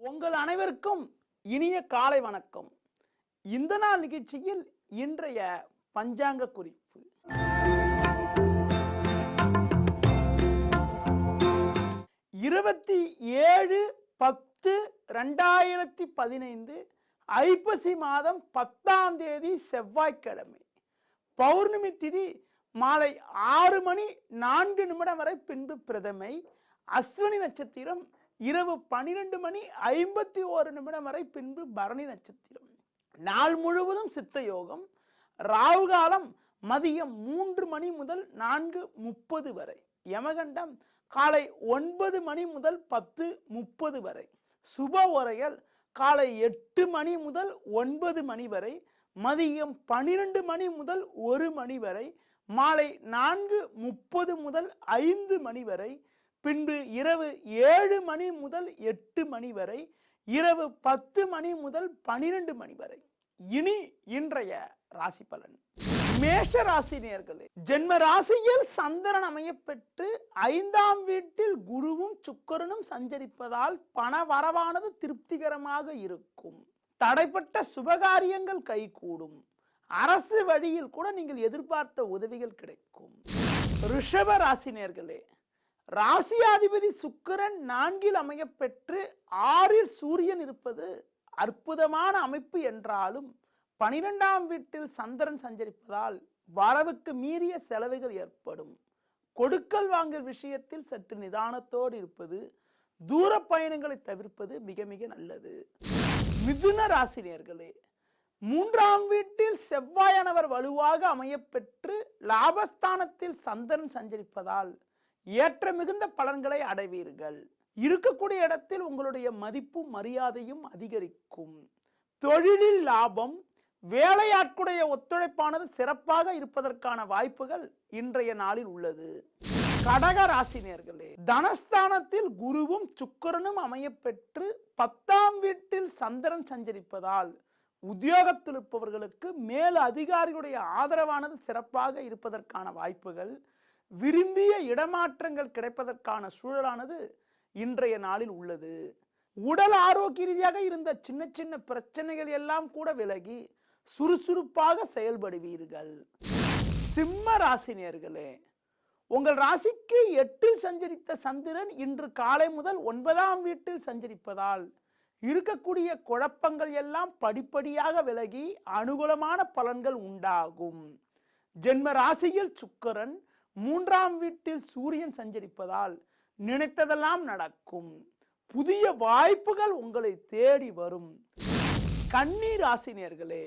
உங்கள் அனைவருக்கும் இனிய காலை வணக்கம். இந்த நாள் நிகழ்ச்சியில் இன்றைய பஞ்சாங்க குறிப்பு. 27/10/2015 ஐப்பசி மாதம் 10ஆம் தேதி செவ்வாய்க்கிழமை. பௌர்ணமி திதி மாலை 6:04 வரை, பின்பு பிரதமை. அஸ்வினி நட்சத்திரம் இரவு 12:51 வரை, பின்பு பரணி நட்சத்திரம். நாள் முழுவதும் சித்த யோகம். ராகு காலம் மதியம் 3 முதல் 4:30 வரை. யமகண்டம் காலை 9 முதல் 10:30 வரை. சுப ஓரைகள் காலை 8 முதல் 9 வரை, மதியம் 12 முதல் 1 வரை, மாலை 4:30 முதல் 5 வரை, பின்பு இரவு 7 முதல் 8 வரை, இரவு 10 முதல் 12 வரை. இனி இன்றைய ராசி பலன். மேஷ ராசி நேயர்களே, ஜென்ம ராசியில் சந்திரன் அமையப்பெற்று 5ஆம் வீட்டில் குருவும் சுக்கிரனும் சஞ்சரிப்பதால் பண வரவானது திருப்திகரமாக இருக்கும். தடைப்பட்ட சுபகாரியங்கள் கைகூடும். அரசு வழியில் கூட நீங்கள் எதிர்பார்த்த உதவிகள் கிடைக்கும். ரிஷப ராசி நேயர்களே, ராசியாதிபதி சுக்கிரன் 4இல் அமையப்பெற்று 6இல் சூரியன் இருப்பது அற்புதமான அமைப்பு என்றாலும் 12ஆம் வீட்டில் சந்திரன் சஞ்சரிப்பதால் வரவுக்கு மீறிய செலவுகள் ஏற்படும். கொடுக்கல் வாங்கல் விஷயத்தில் சற்று நிதானத்தோடு இருப்பது, தூர பயணங்களை தவிர்ப்பது மிக மிக நல்லது. மிதுன ராசி நேயர்களே, 3ஆம் வீட்டில் செவ்வாயானவர் வலுவாக அமையப்பெற்று லாபஸ்தானத்தில் சந்திரன் சஞ்சரிப்பதால் ஏற்ற மிகுந்த பலன்களை அடைவீர்கள். இருக்கக்கூடிய இடத்தில் உங்களுடைய மதிப்பும் மரியாதையும் அதிகரிக்கும். தொழிலில் லாபம். வேலையாட்களுடைய ஒத்துழைப்பானது சிறப்பாக இருப்பதற்கான வாய்ப்புகள் இன்றைய நாளில் உள்ளது. கடக ராசி நேயர்களே, தனஸ்தானத்தில் குருவும் சுக்கிரனும் அமையப்பெற்று 10ஆம் வீட்டில் சந்திரன் சஞ்சரிப்பதால் உத்தியோகத்தில் இருப்பவர்களுக்கு மேல் அதிகாரிகளுடைய ஆதரவானது சிறப்பாக இருப்பதற்கான வாய்ப்புகள், விரும்பிய இடமாற்றங்கள் கிடைப்பதற்கான சூழலானது இன்றைய நாளில் உள்ளது. உடல் ஆரோக்கிய ரீதியாக இருந்த சின்ன சின்ன பிரச்சனைகள் எல்லாம் கூட விலகி சுறுசுறுப்பாக செயல்படுவீர்கள். சிம்ம ராசி நேயர்களே, உங்கள் ராசிக்கு 8இல் சஞ்சரித்த சந்திரன் இன்று காலை முதல் 9ஆம் வீட்டில் சஞ்சரிப்பதால் இருக்கக்கூடிய குழப்பங்கள் எல்லாம் படிப்படியாக விலகி அனுகூலமான பலன்கள் உண்டாகும். ஜென்ம ராசியில் சுக்கிரன், 3ஆம் வீட்டில் சூரியன் சஞ்சரிப்பதால் நினைத்ததெல்லாம் நடக்கும். புதிய வாய்ப்புகள் உங்களை தேடி வரும். கன்னி ராசி நேயர்களே,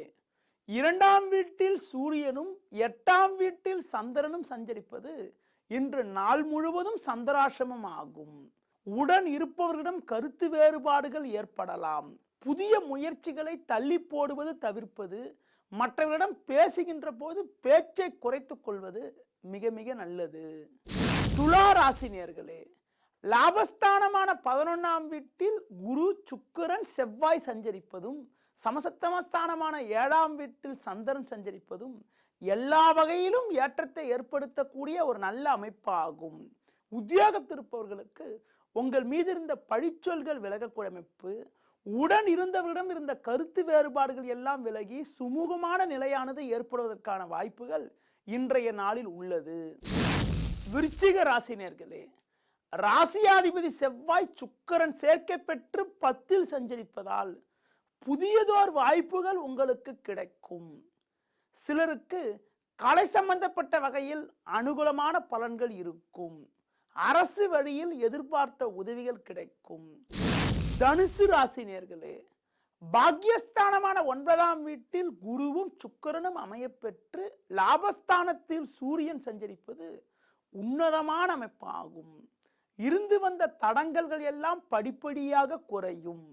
2ஆம் வீட்டில் சூரியனும் 8ஆம் வீட்டில் சந்திரனும் சஞ்சரிப்பது இன்று நாள் முழுவதும் சந்திராசிரமம் ஆகும். உடன் இருப்பவர்களிடம் கருத்து வேறுபாடுகள் ஏற்படலாம். புதிய முயற்சிகளை தள்ளி போடுவது தவிர்ப்பது, மற்றவர்களிடம் பேசுகின்ற போது பேச்சை குறைத்துக் கொள்வது மிக மிக நல்லது. துலா ராசி நேயர்களே, லாபஸ்தானமான 11ஆம் வீட்டில் குரு சுக்கிரன் செவ்வாய் சஞ்சரிப்பதும் சமசப்தமஸ்தானமான 7ஆம் வீட்டில் சந்திரன் சஞ்சரிப்பதும் எல்லா வகையிலும் ஏற்றத்தை ஏற்படுத்தக்கூடிய ஒரு நல்ல அமைப்பாகும். உத்தியோகத்தில் இருப்பவர்களுக்கு உங்கள் மீது இருந்த பழிச்சொல்கள் விலகக்கூடிய அமைப்பு, உடன் இருந்தவர்களிடம் இருந்த கருத்து வேறுபாடுகள் எல்லாம் விலகி சுமூகமான நிலையானது ஏற்படுவதற்கான வாய்ப்புகள் இன்றைய நாளில் உள்ளது. விருச்சிக ராசி நேயர்களே, ராசியாதிபதி செவ்வாய் சுக்கிரன் சேர்க்கை பெற்று 10இல் சஞ்சரிப்பதால் புதியதோர் வாய்ப்புகள் உங்களுக்கு கிடைக்கும். சிலருக்கு கலை சம்பந்தப்பட்ட வகையில் அனுகூலமான பலன்கள் இருக்கும். அரசு வழியில் எதிர்பார்த்த உதவிகள் கிடைக்கும். தனுசு ராசி நேயர்களே, பாக்யஸ்தானமான 9ஆம் வீட்டில் குருவும் சுக்கிரனும் அமையப்பெற்று லாபஸ்தானத்தில் சூரியன் சஞ்சரிப்பது உன்னதமான அமைப்பாகும். இருந்து வந்த தடங்கல்கள் எல்லாம் படிப்படியாக குறையும்.